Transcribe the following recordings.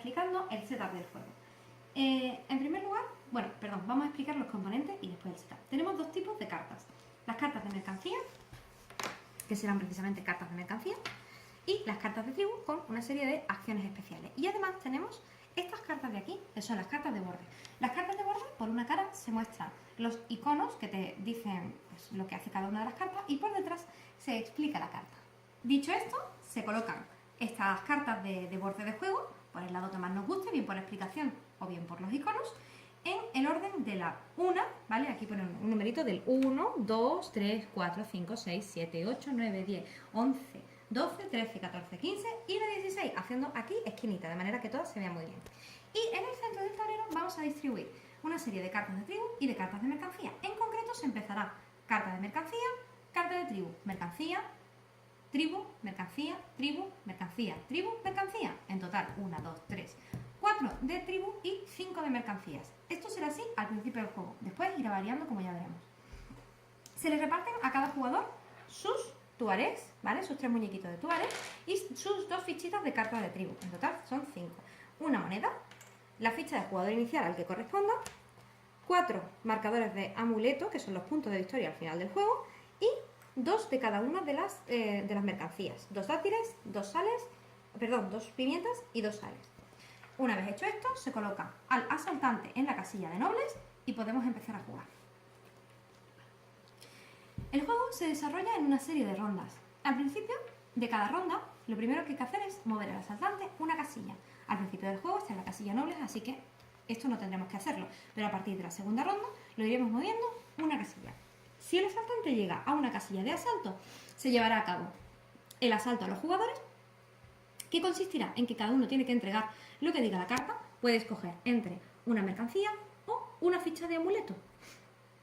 explicando el setup del juego. En primer lugar, vamos a explicar los componentes y después el setup. Tenemos dos tipos de cartas. Las cartas de mercancía, que serán precisamente cartas de mercancía, y las cartas de tribu con una serie de acciones especiales. Y además tenemos estas cartas de aquí, que son las cartas de borde. Las cartas de borde, por una cara se muestran los iconos que te dicen pues, lo que hace cada una de las cartas, y por detrás se explica la carta. Dicho esto, se colocan estas cartas de borde de juego, por el lado que más nos guste, bien por la explicación o bien por los iconos, en el orden de la 1, ¿vale? Aquí ponen un numerito del 1, 2, 3, 4, 5, 6, 7, 8, 9, 10, 11, 12, 13, 14, 15 y la 16, haciendo aquí esquinita, de manera que todas se vean muy bien. Y en el centro del tablero vamos a distribuir una serie de cartas de tribu y de cartas de mercancía. En concreto se empezará carta de mercancía, carta de tribu, mercancía, tribu, mercancía, tribu, mercancía, tribu, mercancía. En total, 1, 2, 3, 4 de tribu y 5 de mercancías. Esto será así al principio del juego. Después irá variando, como ya veremos. Se le reparten a cada jugador sus tuaregs, ¿vale? Sus 3 muñequitos de tuareg y sus 2 fichitas de cartas de tribu. En total son 5. Una moneda, la ficha de jugador inicial al que corresponda, 4 marcadores de amuleto, que son los puntos de victoria al final del juego, y 2 de cada una de las mercancías. 2 dátiles, 2 pimientas y 2 sales. Una vez hecho esto, se coloca al asaltante en la casilla de nobles y podemos empezar a jugar. El juego se desarrolla en una serie de rondas. Al principio de cada ronda, lo primero que hay que hacer es mover al asaltante una casilla. Al principio del juego está en la casilla nobles, así que esto no tendremos que hacerlo. Pero a partir de la segunda ronda lo iremos moviendo una casilla. Si el asaltante llega a una casilla de asalto, se llevará a cabo el asalto a los jugadores, que consistirá en que cada uno tiene que entregar lo que diga la carta. Puede escoger entre una mercancía o una ficha de amuleto.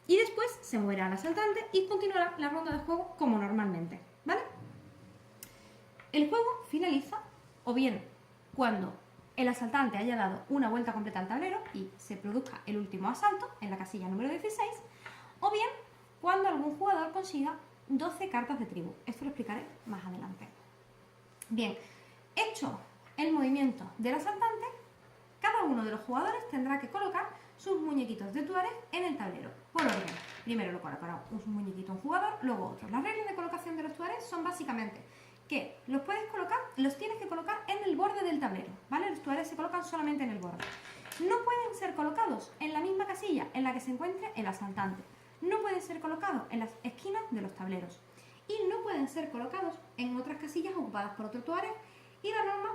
Y después se moverá al asaltante y continuará la ronda de juego como normalmente, ¿vale? El juego finaliza o bien cuando el asaltante haya dado una vuelta completa al tablero y se produzca el último asalto en la casilla número 16, o bien cuando algún jugador consiga 12 cartas de tribu. Esto lo explicaré más adelante. Bien, hecho el movimiento del asaltante, cada uno de los jugadores tendrá que colocar sus muñequitos de tuareg en el tablero, por orden. Primero lo colocará un muñequito un jugador, luego otro. Las reglas de colocación de los tuareg son básicamente que los tienes que colocar en el borde del tablero, ¿vale? Los tuareg se colocan solamente en el borde. No pueden ser colocados en la misma casilla en la que se encuentre el asaltante. No pueden ser colocados en las esquinas de los tableros. Y no pueden ser colocados en otras casillas ocupadas por otro tuareg. Y la norma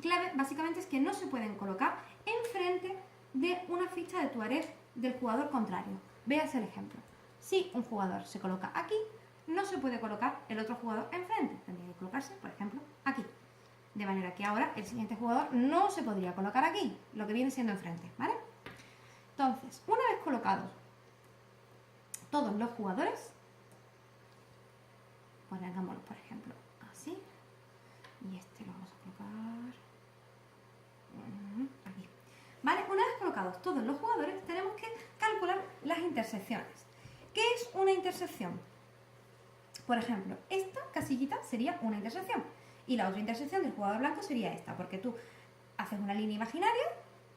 clave básicamente es que no se pueden colocar enfrente de una ficha de tuareg del jugador contrario. Véase el ejemplo. Si un jugador se coloca aquí, no se puede colocar el otro jugador enfrente. Tendría que colocarse, por ejemplo, aquí. De manera que ahora el siguiente jugador no se podría colocar aquí, lo que viene siendo enfrente, ¿vale? Entonces, una vez colocados todos los jugadores, pues hagámoslo, por ejemplo, así. Y este lo vamos a colocar aquí. ¿Vale? Una vez colocados todos los jugadores, tenemos que calcular las intersecciones. ¿Qué es una intersección? Por ejemplo, esta casillita sería una intersección y la otra intersección del jugador blanco sería esta, porque tú haces una línea imaginaria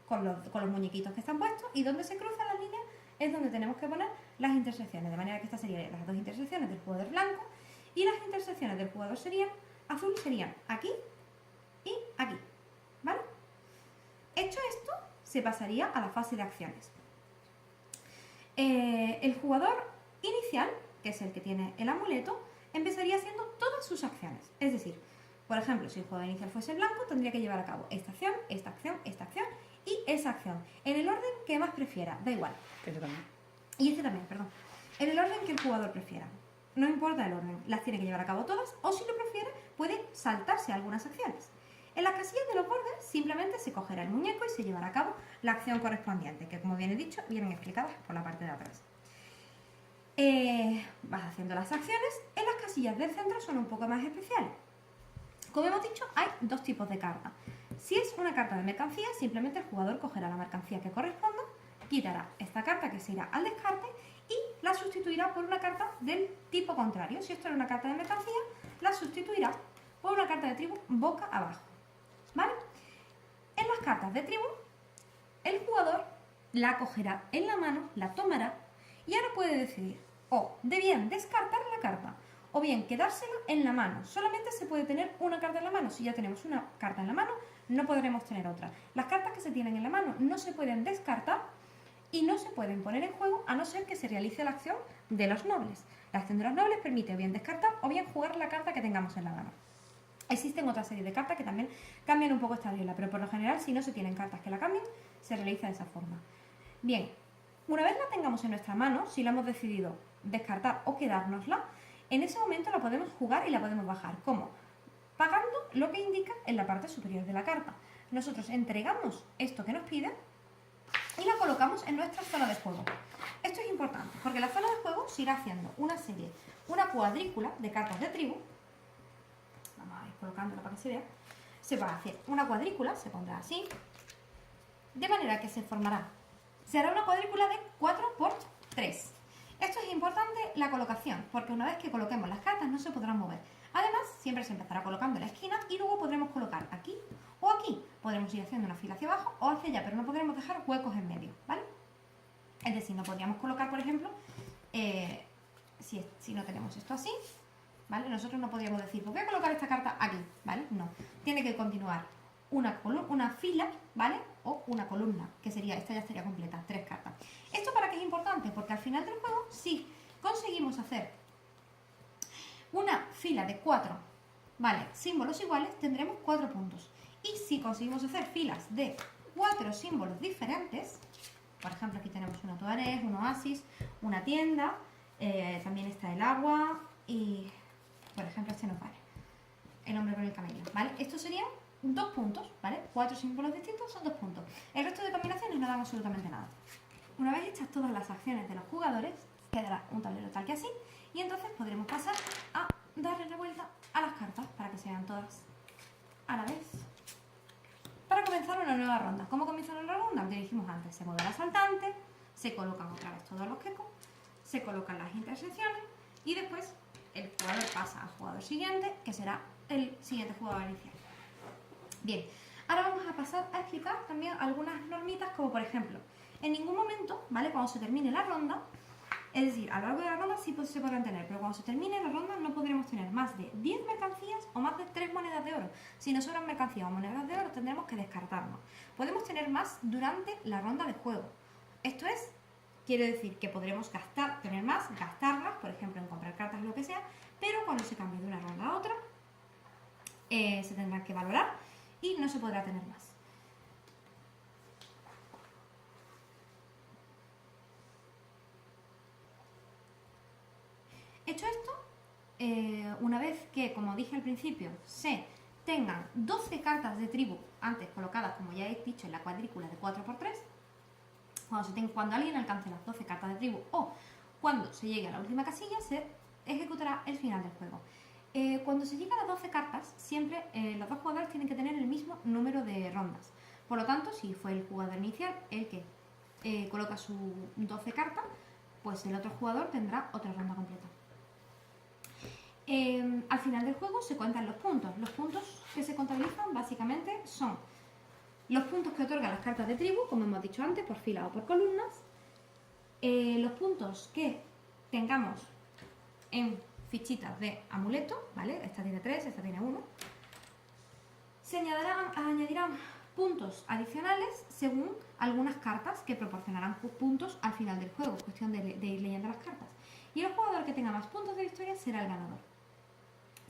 con los muñequitos que están puestos y donde se cruzan las líneas es donde tenemos que poner las intersecciones, de manera que estas serían las dos intersecciones del jugador blanco y las intersecciones del jugador azul serían aquí y aquí, ¿vale? Hecho esto, se pasaría a la fase de acciones. El jugador inicial, que es el que tiene el amuleto, empezaría haciendo todas sus acciones. Es decir, por ejemplo, si el jugador inicial fuese el blanco, tendría que llevar a cabo esta acción, esta acción, esta acción y esa acción, en el orden que más prefiera, da igual. Este también. Y este también, perdón. En el orden que el jugador prefiera. No importa el orden, las tiene que llevar a cabo todas, o si lo prefiere, puede saltarse algunas acciones. En las casillas de los bordes simplemente se cogerá el muñeco y se llevará a cabo la acción correspondiente, que como bien he dicho, vienen explicadas por la parte de atrás. Vas haciendo las acciones. En las casillas del centro son un poco más especiales. Como hemos dicho, hay dos tipos de cartas. Si es una carta de mercancía, simplemente el jugador cogerá la mercancía que corresponda, quitará esta carta que se irá al descarte y la sustituirá por una carta del tipo contrario. Si esto era una carta de mercancía, la sustituirá por una carta de tribu boca abajo, ¿vale? En cartas de tribu, el jugador la cogerá en la mano, la tomará y ahora puede decidir o de bien descartar la carta o bien quedársela en la mano. Solamente se puede tener una carta en la mano. Si ya tenemos una carta en la mano, no podremos tener otra. Las cartas que se tienen en la mano no se pueden descartar y no se pueden poner en juego a no ser que se realice la acción de los nobles. La acción de los nobles permite o bien descartar o bien jugar la carta que tengamos en la mano. Existen otra serie de cartas que también cambian un poco esta regla, pero por lo general, si no se tienen cartas que la cambien, se realiza de esa forma. Bien, una vez la tengamos en nuestra mano, si la hemos decidido descartar o quedárnosla, en ese momento la podemos jugar y la podemos bajar. ¿Cómo? Pagando lo que indica en la parte superior de la carta. Nosotros entregamos esto que nos piden y la colocamos en nuestra zona de juego. Esto es importante porque la zona de juego se irá haciendo una cuadrícula de cartas de tribu. Vamos a ir colocándola para que se vea. Se va a hacer una cuadrícula, se pondrá así, de manera que se formará. Se hará una cuadrícula de 4 por 3. Esto es importante la colocación, porque una vez que coloquemos las cartas no se podrán mover. Además, siempre se empezará colocando en la esquina y luego podremos colocar aquí o aquí. Podremos ir haciendo una fila hacia abajo o hacia allá, pero no podremos dejar huecos en medio, ¿vale? Es decir, no podríamos colocar, por ejemplo, si no tenemos esto así, ¿vale? Nosotros no podríamos decir, ¿por qué colocar esta carta aquí? ¿Vale? No. Tiene que continuar una fila, ¿vale? O una columna, que sería, esta ya estaría completa, 3 cartas. ¿Esto para qué es importante? Porque al final del juego, si conseguimos hacer una fila de 4, ¿vale? Símbolos iguales, tendremos 4 puntos. Y si conseguimos hacer filas de 4 símbolos diferentes, por ejemplo, aquí tenemos una Tuareg, un oasis, una tienda, también está el agua y, por ejemplo, este nos vale, el hombre con el camello, ¿vale? Estos serían 2 puntos, ¿vale? 4 símbolos distintos son 2 puntos. El resto de combinaciones no dan absolutamente nada. Una vez hechas todas las acciones de los jugadores, quedará un tablero tal que así, y entonces podremos pasar a darle la vuelta a las cartas para que se vean todas a la vez. Para comenzar una nueva ronda. ¿Cómo comienza una nueva ronda? Lo que dijimos antes, se mueve el asaltante, se colocan otra vez todos los quecos, se colocan las intersecciones y después el jugador pasa al jugador siguiente, que será el siguiente jugador inicial. Bien, ahora vamos a pasar a explicar también algunas normitas, como por ejemplo, en ningún momento, ¿vale? Cuando se termine la ronda, es decir, a lo largo de la ronda sí se podrán tener, pero cuando se termine la ronda no podremos tener más de 10 mercancías o más de 3 monedas de oro. Si nos sobran mercancías o monedas de oro, tendremos que descartarnos. Podemos tener más durante la ronda de juego. Esto quiere decir que podremos tener más, gastarlas, por ejemplo, en comprar cartas o lo que sea, pero cuando se cambie de una ronda a otra, se tendrán que valorar y no se podrá tener más. Hecho esto, una vez que, como dije al principio, se tengan 12 cartas de tribu antes colocadas, como ya he dicho, en la cuadrícula de 4×3, cuando alguien alcance las 12 cartas de tribu o cuando se llegue a la última casilla, se ejecutará el final del juego. Cuando se llega a las 12 cartas, siempre los dos jugadores tienen que tener el mismo número de rondas. Por lo tanto, si fue el jugador inicial el que coloca sus 12 cartas, pues el otro jugador tendrá otra ronda completa. Al final del juego se cuentan los puntos. Los puntos que se contabilizan básicamente son los puntos que otorgan las cartas de tribu, como hemos dicho antes, por fila o por columnas, los puntos que tengamos en fichitas de amuleto, ¿vale? Esta tiene 3, esta tiene 1. Se añadirán puntos adicionales según algunas cartas que proporcionarán puntos al final del juego, cuestión de ir leyendo las cartas. Y el jugador que tenga más puntos de victoria será el ganador.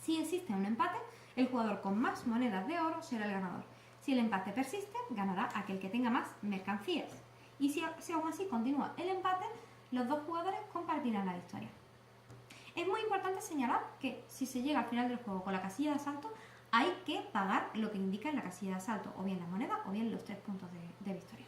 Si existe un empate, el jugador con más monedas de oro será el ganador. Si el empate persiste, ganará aquel que tenga más mercancías. Y si aún así continúa el empate, los dos jugadores compartirán la victoria. Es muy importante señalar que si se llega al final del juego con la casilla de asalto, hay que pagar lo que indica en la casilla de asalto, o bien la moneda o bien los 3 puntos de victoria.